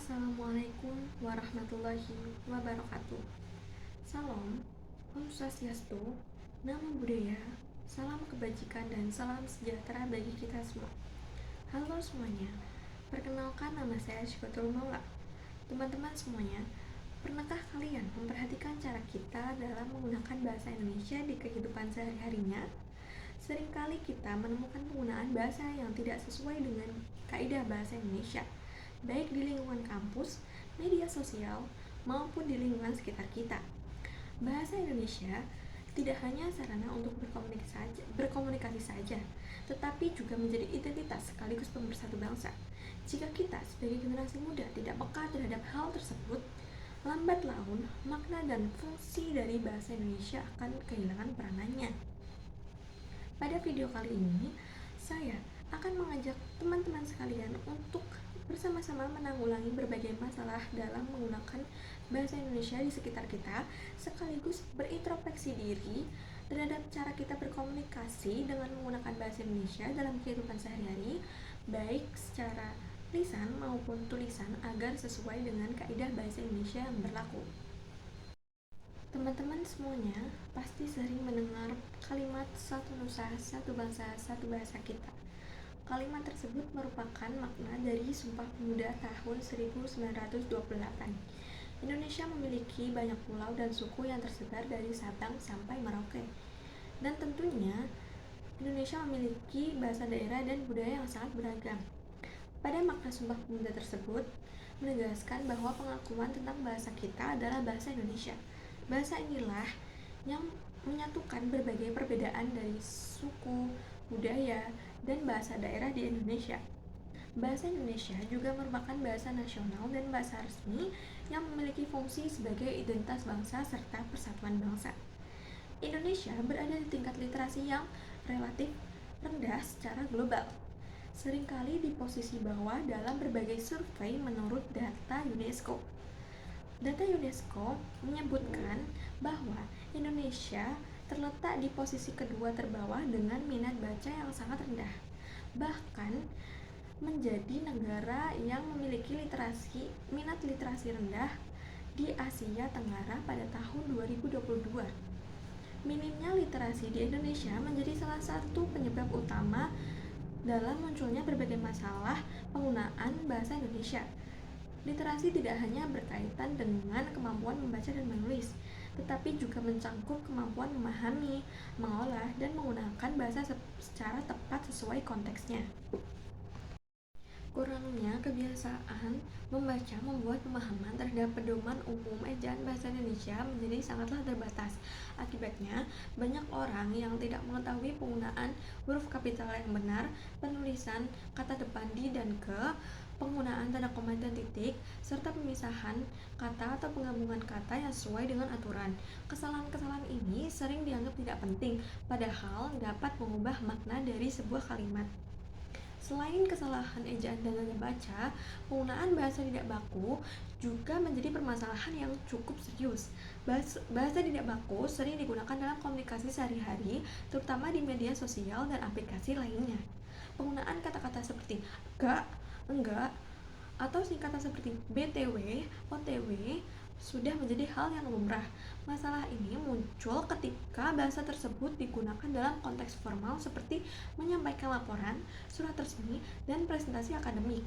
Assalamualaikum warahmatullahi wabarakatuh. Salam, Om Swastiastu, Namo Buddhaya, salam kebajikan dan salam sejahtera bagi kita semua. Halo semuanya, perkenalkan nama saya Syifatul Maula. Teman-teman semuanya, pernahkah kalian memperhatikan cara kita dalam menggunakan bahasa Indonesia di kehidupan sehari-harinya? Seringkali kita menemukan penggunaan bahasa yang tidak sesuai dengan kaidah bahasa Indonesia, baik di lingkungan kampus, media sosial, maupun di lingkungan sekitar kita. Bahasa Indonesia tidak hanya sarana untuk berkomunikasi saja, tetapi juga menjadi identitas sekaligus pemersatu bangsa. Jika kita sebagai generasi muda tidak peka terhadap hal tersebut, lambat laun makna dan fungsi dari bahasa Indonesia akan kehilangan peranannya. Pada video kali ini, saya akan mengajak teman-teman sekalian untuk bersama-sama menanggulangi berbagai masalah dalam menggunakan bahasa Indonesia di sekitar kita, sekaligus berintrospeksi diri terhadap cara kita berkomunikasi dengan menggunakan bahasa Indonesia dalam kehidupan sehari-hari, baik secara lisan maupun tulisan agar sesuai dengan kaidah bahasa Indonesia yang berlaku. Teman-teman semuanya pasti sering mendengar kalimat satu nusa, satu bangsa, satu bahasa kita. Kalimat tersebut merupakan makna dari Sumpah Pemuda tahun 1928. Indonesia memiliki banyak pulau dan suku yang tersebar dari Sabang sampai Merauke. Dan tentunya Indonesia memiliki bahasa daerah dan budaya yang sangat beragam. Pada makna Sumpah Pemuda tersebut menegaskan bahwa pengakuan tentang bahasa kita adalah bahasa Indonesia. Bahasa inilah yang menyatukan berbagai perbedaan dari suku, budaya, dan bahasa daerah di Indonesia. Bahasa Indonesia juga merupakan bahasa nasional dan bahasa resmi yang memiliki fungsi sebagai identitas bangsa serta persatuan bangsa. Indonesia berada di tingkat literasi yang relatif rendah secara global, seringkali di posisi bawah dalam berbagai survei menurut data UNESCO. Data UNESCO menyebutkan bahwa Indonesia terletak di posisi kedua terbawah dengan minat baca yang sangat rendah. Bahkan menjadi negara yang memiliki minat literasi rendah di Asia Tenggara pada tahun 2022. Minimnya literasi di Indonesia menjadi salah satu penyebab utama dalam munculnya berbagai masalah penggunaan bahasa Indonesia. Literasi tidak hanya berkaitan dengan kemampuan membaca dan menulis, tetapi juga mencangkup kemampuan memahami, mengolah, dan menggunakan bahasa secara tepat sesuai konteksnya. Kurangnya kebiasaan membaca membuat pemahaman terhadap pedoman umum ejaan bahasa Indonesia menjadi sangatlah terbatas. Akibatnya, banyak orang yang tidak mengetahui penggunaan huruf kapital yang benar, penulisan kata depan di dan ke, penggunaan tanda koma dan titik, serta pemisahan kata atau penggabungan kata yang sesuai dengan aturan. Kesalahan-kesalahan ini sering dianggap tidak penting, padahal dapat mengubah makna dari sebuah kalimat. Selain kesalahan ejaan dan tanda baca, penggunaan bahasa tidak baku juga menjadi permasalahan yang cukup serius. Bahasa tidak baku sering digunakan dalam komunikasi sehari-hari, terutama di media sosial dan aplikasi lainnya. Penggunaan kata-kata seperti enggak, atau singkatan seperti BTW, OTW sudah menjadi hal yang lumrah. Masalah ini muncul ketika bahasa tersebut digunakan dalam konteks formal seperti menyampaikan laporan, surat resmi, dan presentasi akademik.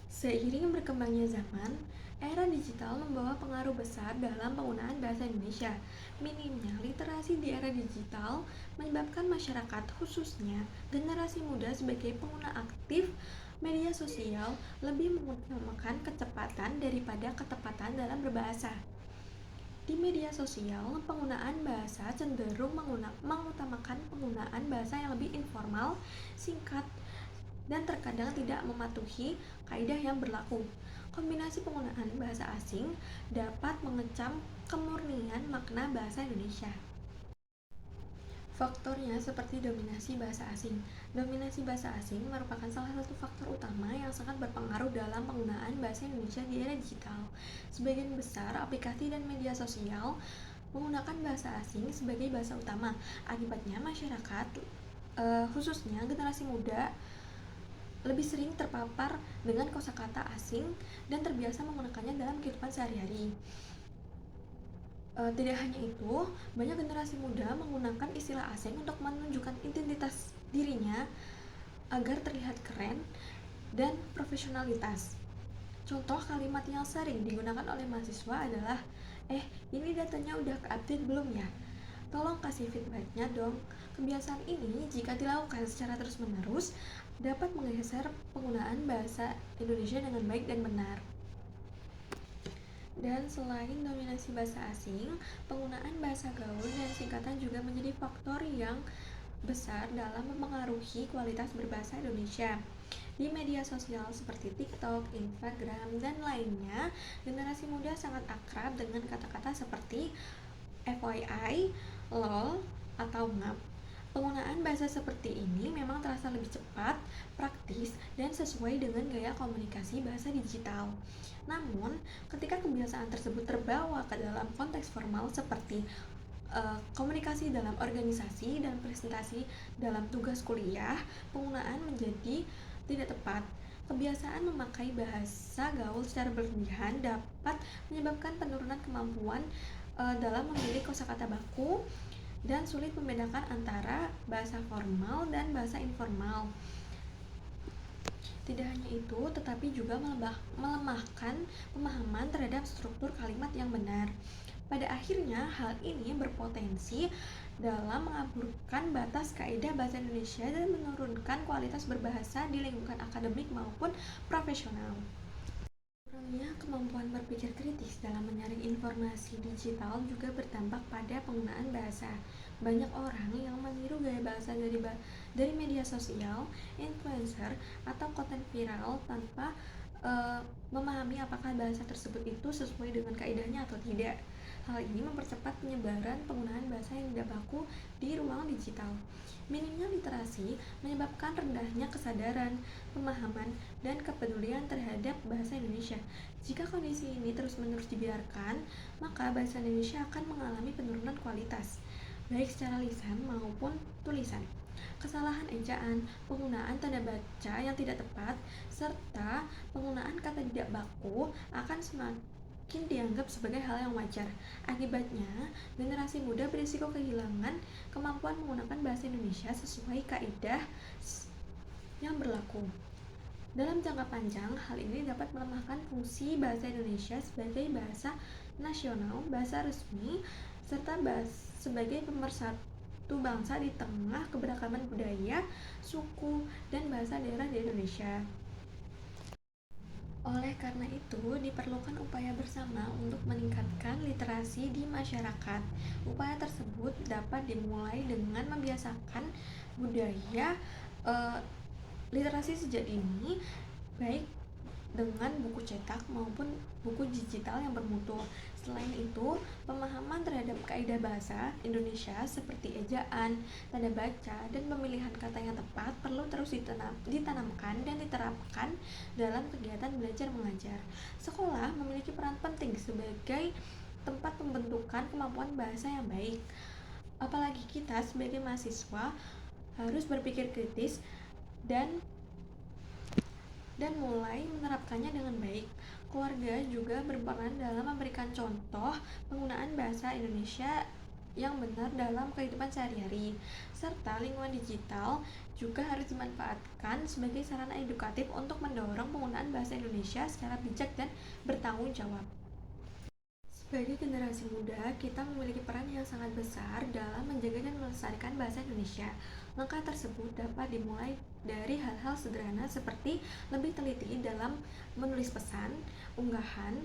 Seiring berkembangnya zaman, era digital membawa pengaruh besar dalam penggunaan bahasa Indonesia. Minimnya literasi di era digital menyebabkan masyarakat, khususnya generasi muda sebagai pengguna aktif media sosial, lebih mengutamakan kecepatan daripada ketepatan dalam berbahasa. Di media sosial, penggunaan bahasa cenderung mengutamakan penggunaan bahasa yang lebih informal, singkat, dan terkadang tidak mematuhi kaidah yang berlaku. Kombinasi penggunaan bahasa asing dapat mengecam kemurnian makna bahasa Indonesia. Faktornya seperti dominasi bahasa asing. Dominasi bahasa asing merupakan salah satu faktor utama yang sangat berpengaruh dalam penggunaan bahasa Indonesia di era digital. Sebagian besar aplikasi dan media sosial menggunakan bahasa asing sebagai bahasa utama. Akibatnya masyarakat, khususnya generasi muda, lebih sering terpapar dengan kosakata asing dan terbiasa menggunakannya dalam kehidupan sehari-hari. Tidak hanya itu, banyak generasi muda menggunakan istilah asing untuk menunjukkan identitas dirinya agar terlihat keren dan profesionalitas. Contoh kalimat yang sering digunakan oleh mahasiswa adalah, ini datanya udah ke-update belum ya? Tolong kasih feedbacknya dong. Kebiasaan ini jika dilakukan secara terus-menerus dapat menggeser penggunaan bahasa Indonesia dengan baik dan benar. Dan selain dominasi bahasa asing, penggunaan bahasa gaul dan singkatan juga menjadi faktor yang besar dalam mempengaruhi kualitas berbahasa Indonesia. Di media sosial seperti TikTok, Instagram, dan lainnya, generasi muda sangat akrab dengan kata-kata seperti FYI, LOL, atau ngap. Penggunaan bahasa seperti ini memang terasa lebih cepat, praktis, dan sesuai dengan gaya komunikasi bahasa digital. Namun, ketika kebiasaan tersebut terbawa ke dalam konteks formal seperti komunikasi dalam organisasi dan presentasi dalam tugas kuliah, penggunaan menjadi tidak tepat. Kebiasaan memakai bahasa gaul secara berlebihan dapat menyebabkan penurunan kemampuan dalam memilih kosakata baku dan sulit membedakan antara bahasa formal dan bahasa informal. Tidak hanya itu, tetapi juga melemahkan pemahaman terhadap struktur kalimat yang benar. Pada akhirnya, hal ini berpotensi dalam mengaburkan batas kaidah bahasa Indonesia dan menurunkan kualitas berbahasa di lingkungan akademik maupun profesional. Kurangnya kemampuan berpikir kritis dalam menyaring informasi digital juga berdampak pada penggunaan bahasa. Banyak orang yang meniru gaya bahasa dari media sosial, influencer, atau konten viral tanpa memahami apakah bahasa tersebut itu sesuai dengan kaidahnya atau tidak. Hal ini mempercepat penyebaran penggunaan bahasa yang tidak baku di ruang digital. Minimnya literasi menyebabkan rendahnya kesadaran, pemahaman, dan kepedulian terhadap bahasa Indonesia. Jika kondisi ini terus-menerus dibiarkan, maka bahasa Indonesia akan mengalami penurunan kualitas, baik secara lisan maupun tulisan. Kesalahan ejaan, penggunaan tanda baca yang tidak tepat, serta penggunaan kata tidak baku akan semakin dianggap sebagai hal yang wajar. Akibatnya, generasi muda berisiko kehilangan kemampuan menggunakan bahasa Indonesia sesuai kaidah yang berlaku. Dalam jangka panjang, hal ini dapat melemahkan fungsi bahasa Indonesia sebagai bahasa nasional, bahasa resmi, serta sebagai pemersatu bangsa di tengah keberagaman budaya, suku, dan bahasa daerah di Indonesia. Oleh karena itu, diperlukan upaya bersama untuk meningkatkan literasi di masyarakat. Upaya tersebut dapat dimulai dengan membiasakan budaya literasi sejak dini, baik dengan buku cetak maupun buku digital yang bermutu. Selain itu, pemahaman terhadap kaidah bahasa Indonesia seperti ejaan, tanda baca, dan pemilihan kata yang tepat perlu terus ditanamkan dan diterapkan dalam kegiatan belajar mengajar. Sekolah memiliki peran penting sebagai tempat pembentukan kemampuan bahasa yang baik. Apalagi kita sebagai mahasiswa harus berpikir kritis dan mulai menerapkannya dengan baik. Keluarga juga berperan dalam memberikan contoh penggunaan bahasa Indonesia yang benar dalam kehidupan sehari-hari, serta lingkungan digital juga harus dimanfaatkan sebagai sarana edukatif untuk mendorong penggunaan bahasa Indonesia secara bijak dan bertanggung jawab. Sebagai generasi muda, kita memiliki peran yang sangat besar dalam menjaga dan melestarikan bahasa Indonesia. Langkah tersebut dapat dimulai dari hal-hal sederhana seperti lebih teliti dalam menulis pesan, unggahan,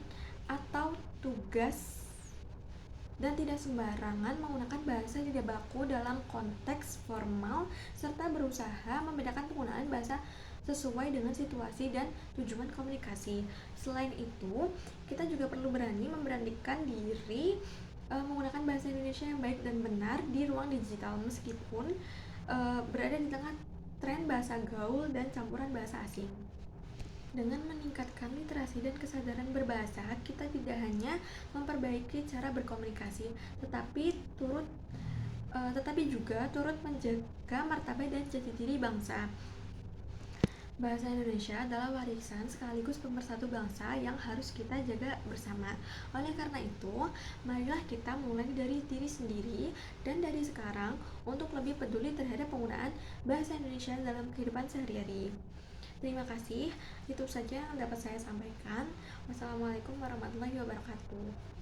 atau tugas, dan tidak sembarangan menggunakan bahasa tidak baku dalam konteks formal, serta berusaha membedakan penggunaan bahasa sesuai dengan situasi dan tujuan komunikasi. Selain itu, kita juga perlu berani memberanikan diri menggunakan bahasa Indonesia yang baik dan benar di ruang digital meskipun berada di tengah tren bahasa gaul dan campuran bahasa asing. Dengan meningkatkan literasi dan kesadaran berbahasa, kita tidak hanya memperbaiki cara berkomunikasi, tetapi juga turut menjaga martabat dan jati diri bangsa. Bahasa Indonesia adalah warisan sekaligus pemersatu bangsa yang harus kita jaga bersama. Oleh karena itu, marilah kita mulai dari diri sendiri dan dari sekarang untuk lebih peduli terhadap penggunaan bahasa Indonesia dalam kehidupan sehari-hari. Terima kasih, itu saja yang dapat saya sampaikan. Wassalamualaikum warahmatullahi wabarakatuh.